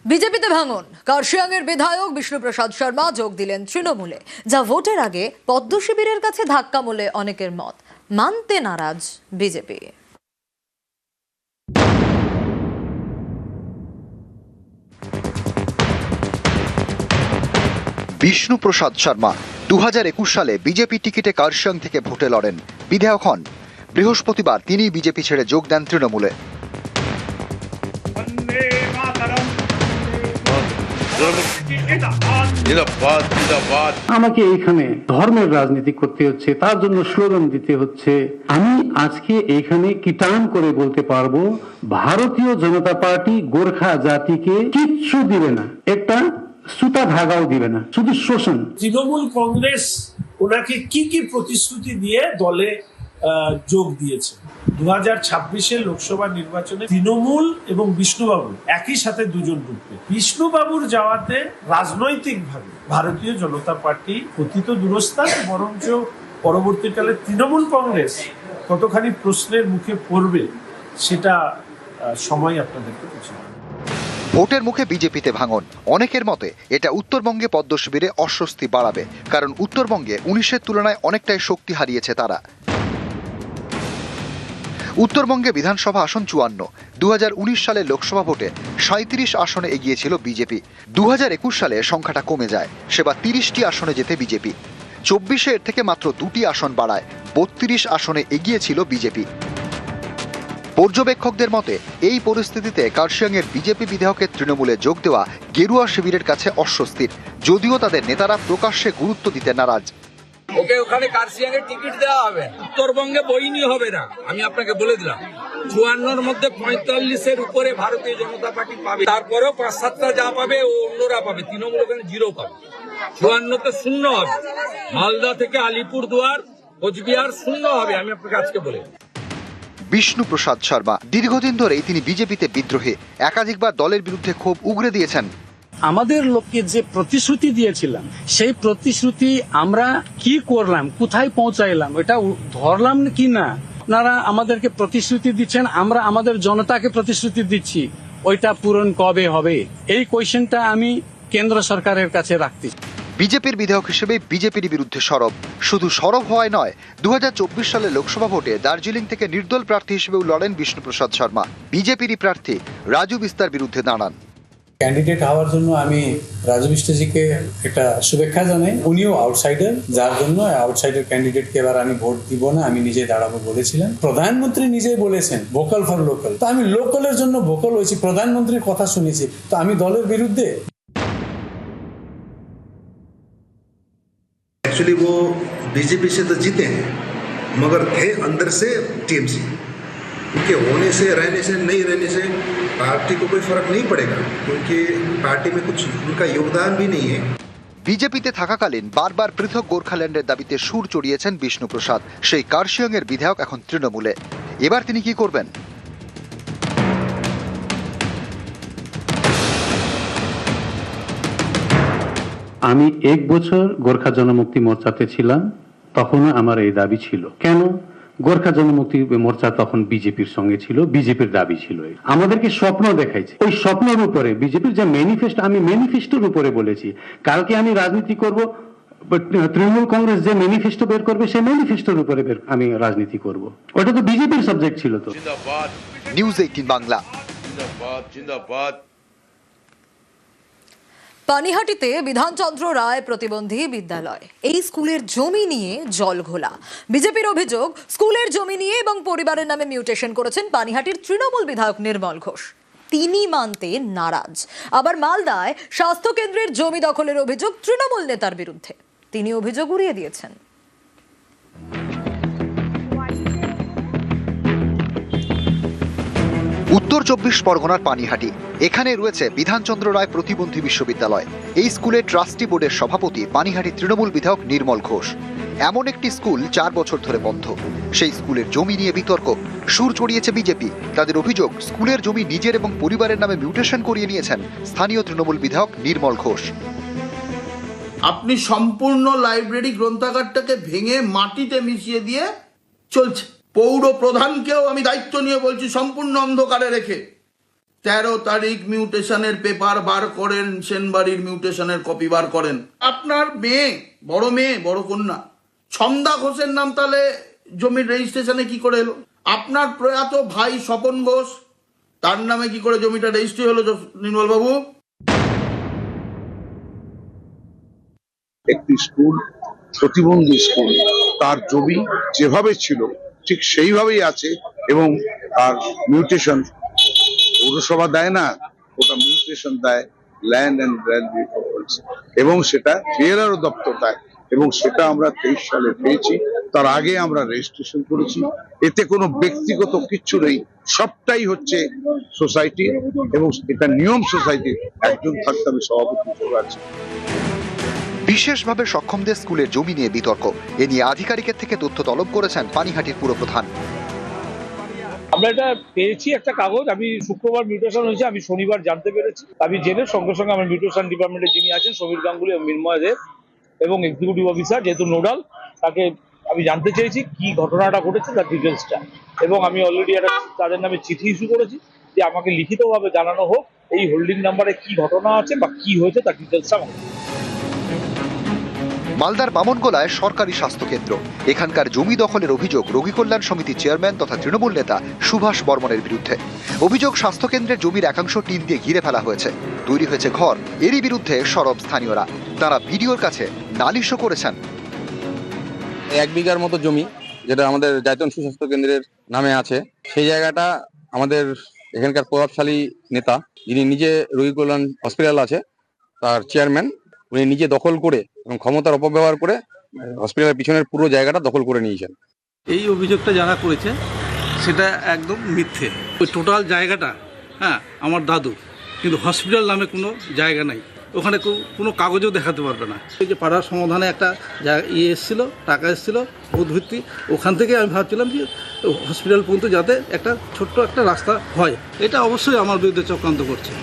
বিজেপিতে ভাঙন। কার্শিয়াংয়ের বিধায়ক বিষ্ণুপ্রসাদ শর্মা যোগ দিলেন তৃণমূলে, যা ভোটের আগে পদ্ম শিবিরের কাছে ধাক্কা বলে অনেকের মত। মানতে নারাজ বিজেপি। বিষ্ণুপ্রসাদ শর্মা 2021 সালে বিজেপি টিকিটে কার্শিয়াং থেকে ভোটে লড়েন, বিধায়ক হন। বৃহস্পতিবার তিনি বিজেপি ছেড়ে যোগ দেন তৃণমূলে। আমাকে এইখানে ধর্মের রাজনীতি করতে হচ্ছে, তার জন্য স্লোগান দিতে হচ্ছে। আমি আজকে এইখানে কিটান করে বলতে পারবো, ভারতীয় জনতা পার্টি গোর্খা জাতিকে কিচ্ছু দিবে না, একটা সুতা ধাগাও দিবে না, শুধু শোষণ। তৃণমূল কংগ্রেস ওনাকে কি কি প্রতিশ্রুতি দিয়ে দলে যোগ দিয়েছে। 2026 লোকসভা নির্বাচনে তৃণমূল এবং বিষ্ণুবাবু একই সাথে দুজন ঢুকবে। বিষ্ণুবাবুর যাওয়াতে রাজনৈতিকভাবে ভারতীয় জনতা পার্টি পতিত দুরস্থান, বরঞ্চ পরবর্তীকালে তৃণমূল কংগ্রেস কতখানি প্রশ্নের মুখে পড়বে সেটা সময় আপনাদেরকে বুঝিয়ে দেবে। ভোটের মুখে বিজেপিতে ভাঙন। অনেকের মতে এটা উত্তরবঙ্গে পদ্ম শিবিরে অস্বস্তি বাড়াবে, কারণ উত্তরবঙ্গে 19-এর তুলনায় অনেকটাই শক্তি হারিয়েছে তারা। উত্তরবঙ্গে বিধানসভা আসন 54। 2019 সালে লোকসভা ভোটে 37 আসনে এগিয়েছিল বিজেপি। 2021 সালে সংখ্যাটা কমে যায়, সেবার 30টি আসনে যেতে বিজেপি। 24-এ এর থেকে মাত্র 2টি আসন বাড়ায়, 32 আসনে এগিয়েছিল বিজেপি। পর্যবেক্ষকদের মতে এই পরিস্থিতিতে কার্শিয়াংয়ের বিজেপি বিধায়কের তৃণমূলে যোগ দেওয়া গেরুয়া শিবিরের কাছে অস্বস্তির, যদিও তাদের নেতারা প্রকাশ্যে গুরুত্ব দিতে নারাজ। ওকে ওখানে কার্শিয়াংয়ে টিকিট দেওয়া হবে, উত্তরবঙ্গে বইনি হবে না। আমি আপনাকে বলে দিলাম, 54-র মধ্যে 45-এর উপরে ভারতীয় জনতা পার্টি পাবে, তারপরেও 5-7টা যা পাবে ও অন্যরা পাবে। তৃণমূল ওখানে 0 পাবে। 54-তে 0 হবে। মালদা থেকে আলিপুরদুয়ার, কোচবিহার 0 হবে। আমি আপনাকে আজকে বলে। বিষ্ণুপ্রসাদ শর্মা দীর্ঘদিন ধরেই তিনি বিজেপিতে বিদ্রোহী, একাধিকবার দলের বিরুদ্ধে ক্ষোভ উগরে দিয়েছেন। আমাদের লোককে যে প্রতিশ্রুতি দিয়েছিলাম, সেই প্রতিশ্রুতি আমরা কি করলাম, কোথায় পৌঁছাইলাম, এটা ধরলাম কি না? আপনারা আমাদেরকে প্রতিশ্রুতি দিচ্ছেন, আমরা আমাদের জনতাকে প্রতিশ্রুতি দিচ্ছি, ওইটা পূরণ কবে হবে? এই কোয়েশ্চেনটা আমি কেন্দ্র সরকারের কাছে রাখছি। বিজেপির বিধায়ক হিসেবে বিজেপির বিরুদ্ধে সরব। শুধু সরব হওয়ায় নয়, 2024 সালে লোকসভা ভোটে দার্জিলিং থেকে নির্দল প্রার্থী হিসেবেও লড়েন বিষ্ণুপ্রসাদ শর্মা। বিজেপিরই প্রার্থী রাজু বিস্তার বিরুদ্ধে দাঁড়ান। ক্যান্ডিডেট হওয়ার জন্য আমি রাজু বিষ্টাজিকে একটা শুভেচ্ছা জানাই। উনিও আউটসাইডার, যার জন্য আউটসাইডার ক্যান্ডিডেটকে এবার আমি ভোট দিব না, আমি নিজে দাঁড়াবো বলেছিলাম। প্রধানমন্ত্রী নিজেই বলেছেন ভোকাল ফর লোকাল, তো আমি লোকালের জন্য ভোকাল হয়েছি, প্রধানমন্ত্রীর কথা শুনেছি, তো আমি দলের বিরুদ্ধে। एक्चुअली वो बीजेपी से तो जीते हैं, मगर थे अंदर से टीएमसी। उनके होने से, रहने से, नहीं रहने से पार्टी को कोई फर्क नहीं पड़ेगा, क्योंकि पार्टी में कुछ उनका योगदान भी नहीं है। বিজেপিতে থাকাকালীন বারবার পৃথক গোর্খাল্যান্ডের দাবিতে সুর চড়িয়েছেন বিষ্ণুপ্রসাদ। সেই কার্শিয়াংয়ের বিধায়ক এখন তৃণমূলে। এবার তিনি কি করবেন? আমি 1 বছর গোর্খা জনমুক্তি মোর্চাতে ছিলাম, তখনও আমার এই দাবি ছিল। কেন? গোর্খা জনমুক্তি মোর্চা তখন বিজেপির সঙ্গে ছিল, বিজেপির দাবি ছিল। আমাদেরকে স্বপ্ন দেখাইছে, ওই স্বপ্নের উপরে বিজেপির যে ম্যানিফেস্টো, আমি ম্যানিফেস্টোর উপরে বলেছি কালকে আমি রাজনীতি করব, তৃণমূল কংগ্রেস যে ম্যানিফেস্টো বের করবে সেই ম্যানিফেস্টোর উপরে আমি রাজনীতি করব। ওটা তো বিজেপির সাবজেক্ট ছিল। তো নিউজ 18 বাংলা। পানিহাটিতে বিধানচন্দ্র রায় প্রতিবন্ধী বিদ্যালয়, এই স্কুলের জমি নিয়ে জল ঘোলা। বিজেপির অভিযোগ, স্কুলের জমি নিয়ে এবং পরিবারের নামে মিউটেশন করেছেন পানিহাটির তৃণমূল বিধায়ক নির্মল ঘোষ। তিনি মানতে নারাজ। আবার মালদায় স্বাস্থ্য কেন্দ্রের জমি দখলের অভিযোগ তৃণমূল নেতার বিরুদ্ধে, তিনি অভিযোগ উড়িয়ে দিয়েছেন। উত্তর 24 পরগনার পানিহাটি, এখানে রয়েছে বিধানচন্দ্র রায় প্রতিবন্ধী বিশ্ববিদ্যালয়। এই স্কুলের ট্রাস্টি বোর্ডের সভাপতি পানিহাটি তৃণমূল বিধায়ক নির্মল ঘোষ। এমন একটি স্কুল 4 বছর ধরে বন্ধ। সেই স্কুলের জমি নিয়ে বিতর্ক, সুর চড়িয়েছে বিজেপি। তাদের অভিযোগ, স্কুলের জমি নিজের এবং পরিবারের নামে মিউটেশন করিয়ে নিয়েছেন স্থানীয় তৃণমূল বিধায়ক নির্মল ঘোষ। আপনি সম্পূর্ণ লাইব্রেরি গ্রন্থাগারটাকে ভেঙে মাটিতে মিশিয়ে দিয়ে চলছে। পৌর প্রধানকেও আমি দায়িত্ব নিয়ে বলছি, সম্পূর্ণ অন্ধকারে রেখে 13 তারিখ মিউটেশনের পেপার বার করেন, সেনবাড়ির মিউটেশনের কপি বার করেন। আপনার মেয়ে বড় কন্যা ছন্দা ঘোষের নাম তাহলে জমির রেজিস্ট্রেশনে কি করে এলো? আপনার প্রয়াত ভাই স্বপন ঘোষ, তার নামে কি করে জমিটা রেজিস্ট্রি হলো নির্মল বাবু? একটি স্কুল, প্রতিবন্ধী স্কুল, তার জমি যেভাবে ছিল ঠিক সেইভাবেই আছে এবং তার মিউটেশন পৌরসভা দেয় না, ওটা মিউটেশন দেয় ল্যান্ড অ্যান্ড রেল এবং সেটা ডিএলআর দপ্তর দেয় এবং সেটা আমরা 23 সালে পেয়েছি। তার আগে আমরা রেজিস্ট্রেশন করেছি। এতে কোনো ব্যক্তিগত কিচ্ছু নেই, সবটাই হচ্ছে সোসাইটি এবং এটা নিয়ম সোসাইটির। একজন থাকতে আমি সভাপতি হিসেবে আছি। বিশেষভাবে সক্ষমদের স্কুলের জমি নিয়ে বিতর্ক, এ নিয়ে আধিকারিকের থেকে তথ্য তলব করেছেন পানিহাটির পুরপ্রধান। আমরা এটা পেয়েছি একটা কাগজ, আমি শুক্রবার মিউটেশন হয়েছে, আমি শনিবার জানতে পেরেছি। আমি জেনে সঙ্গে সঙ্গে আমার মিউটেশন ডিপার্টমেন্টে যিনি আছেন সমীর গাঙ্গুলি এবং মিন্ময় দেব এবং এক্সিকিউটিভ অফিসার যেহেতু নোডাল, তাকে আমি জানতে চেয়েছি কি ঘটনাটা ঘটেছে তার ডিটেলসটা, এবং আমি অলরেডি একটা তাদের নামে চিঠি ইস্যু করেছি যে আমাকে লিখিতভাবে জানানো হোক এই হোল্ডিং নাম্বারে কি ঘটনা আছে বা কি হয়েছে তার ডিটেলসটা। মালদার বামনগোলায় সরকারি স্বাস্থ্যকেন্দ্র, এখানকার জমি দখলের অভিযোগ রোগী কল্যাণ সমিতির চেয়ারম্যান তথা তৃণমূল নেতা সুভাষ বর্মনের বিরুদ্ধে। অভিযোগ স্বাস্থ্যকেন্দ্রের জমির একাংশ টিন দিয়ে ঘিরে ফেলা হয়েছে, তৈরি হয়েছে ঘর। এরই বিরুদ্ধে সরব স্থানীয়রা, তারা বিডিওর কাছে নালিশও করেছেন। 1 বিঘার মতো জমি যেটা আমাদের জায়তন সুস্বাস্থ্য কেন্দ্রের নামে আছে, সেই জায়গাটা আমাদের এখানকার প্রভাবশালী নেতা যিনি নিজে রোগী কল্যাণ হসপিটাল আছে তার চেয়ারম্যান, উনি নিজে দখল করে এবং ক্ষমতার অপব্যবহার করে হসপিটালের পিছনের পুরো জায়গাটা দখল করে নিয়েছেন। এই অভিযোগটা যারা করেছে সেটা একদম মিথ্যে। ওই টোটাল জায়গাটা আমার দাদু, কিন্তু হসপিটাল নামে কোনো জায়গা নাই, ওখানে কোনো কাগজও দেখাতে পারবে না। এই যে পাড়ার সমাধানে একটা এসেছিলো, টাকা এসেছিলো বুধভিত্তি, ওখান থেকে আমি ভাবছিলাম যে হসপিটাল পর্যন্ত যাতে একটা ছোট্ট একটা রাস্তা হয়, এটা অবশ্যই আমার বিরুদ্ধে চক্রান্ত করছে।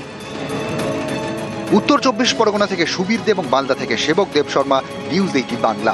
উত্তর 24 পরগনা থেকে সুবীর দে এবং মালদা থেকে সেবক দেব শর্মা, নিউজ 18 বাংলা।